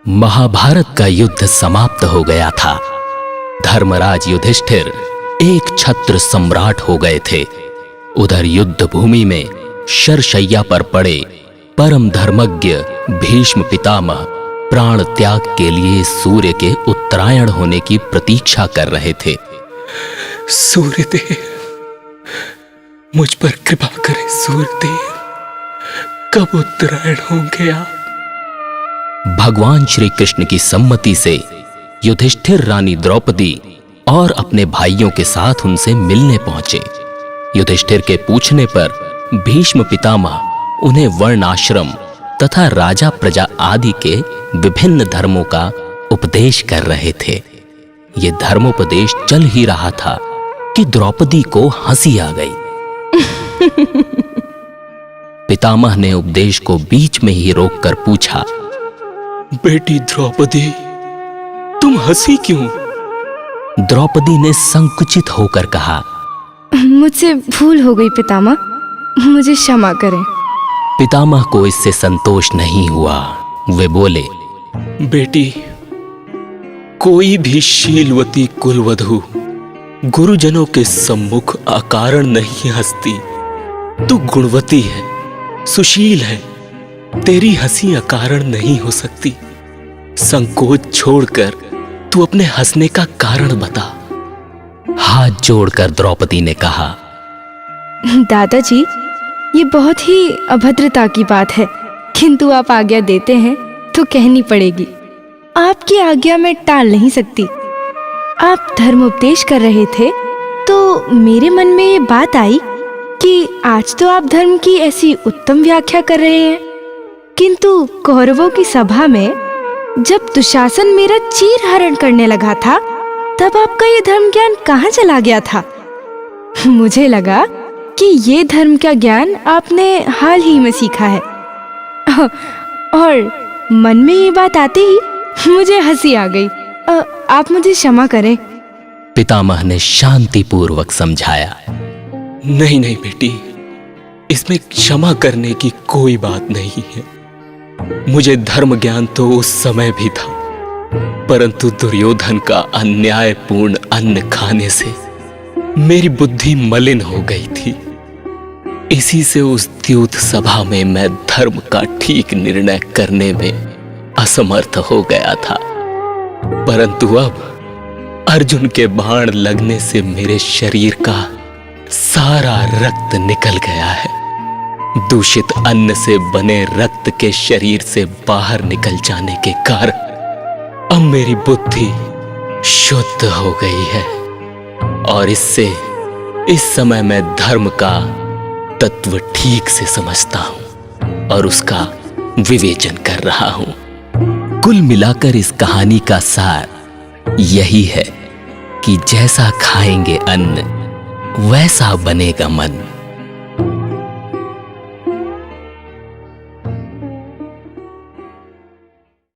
महाभारत का युद्ध समाप्त हो गया था। धर्मराज युधिष्ठिर एक छत्र सम्राट हो गए थे। उधर युद्ध भूमि में शरशैया पर पड़े परम धर्मज्ञ भीष्म पितामह प्राण त्याग के लिए सूर्य के उत्तरायण होने की प्रतीक्षा कर रहे थे। सूर्यदेव, मुझ पर कृपा करें सूर्यदेव, कब उत्तरायण होंगे आप? भगवान श्री कृष्ण की सम्मति से युधिष्ठिर रानी द्रौपदी और अपने भाइयों के साथ उनसे मिलने पहुंचे। युधिष्ठिर के पूछने पर भीष्म पितामह उन्हें वर्ण आश्रम तथा राजा प्रजा आदि के विभिन्न धर्मों का उपदेश कर रहे थे। ये धर्मोपदेश चल ही रहा था कि द्रौपदी को हंसी आ गई। पितामह ने उपदेश को बीच में ही रोककर पूछा, बेटी द्रौपदी, तुम हंसी क्यों? द्रौपदी ने संकुचित होकर कहा, मुझसे भूल हो गई पितामह, मुझे क्षमा करें। पितामह को इससे संतोष नहीं हुआ। वे बोले, बेटी, कोई भी शीलवती कुलवधू गुरुजनों के सम्मुख अकारण नहीं हंसती। तू गुणवती है, सुशील है, तेरी हंसी अकारण नहीं हो सकती। संकोच छोड़कर तू अपने हंसने का कारण बता। हाथ जोड़कर द्रौपदी ने कहा, दादाजी, ये बहुत ही अभद्रता की बात है, किंतु आप आज्ञा देते हैं तो कहनी पड़ेगी। आपकी आज्ञा मैं टाल नहीं सकती। आप धर्मोपदेश कर रहे थे तो मेरे मन में ये बात आई कि आज तो आप धर्म की ऐसी उत्तम व्याख्या कर रहे हैं, किंतु कौरवों की सभा में जब दुशासन मेरा चीर हरण करने लगा था, तब आपका ये धर्म ज्ञान कहाँ चला गया था? मुझे लगा कि ये धर्म का ज्ञान आपने हाल ही में सीखा है। और मन में ये बात आते ही मुझे हंसी आ गई। आप मुझे क्षमा करें। पितामह ने शांतिपूर्वक समझाया, नहीं नहीं बेटी, इसमें क्षमा करने की कोई बात नहीं है। मुझे धर्म ज्ञान तो उस समय भी था, परंतु दुर्योधन का अन्यायपूर्ण अन्न खाने से मेरी बुद्धि मलिन हो गई थी। इसी से उस द्यूत सभा में मैं धर्म का ठीक निर्णय करने में असमर्थ हो गया था। परंतु अब अर्जुन के बाण लगने से मेरे शरीर का सारा रक्त निकल गया है। दूषित अन्न से बने रक्त के शरीर से बाहर निकल जाने के कारण अब मेरी बुद्धि शुद्ध हो गई है और इससे इस समय मैं धर्म का तत्व ठीक से समझता हूं और उसका विवेचन कर रहा हूं। कुल मिलाकर इस कहानी का सार यही है कि जैसा खाएंगे अन्न वैसा बनेगा मन।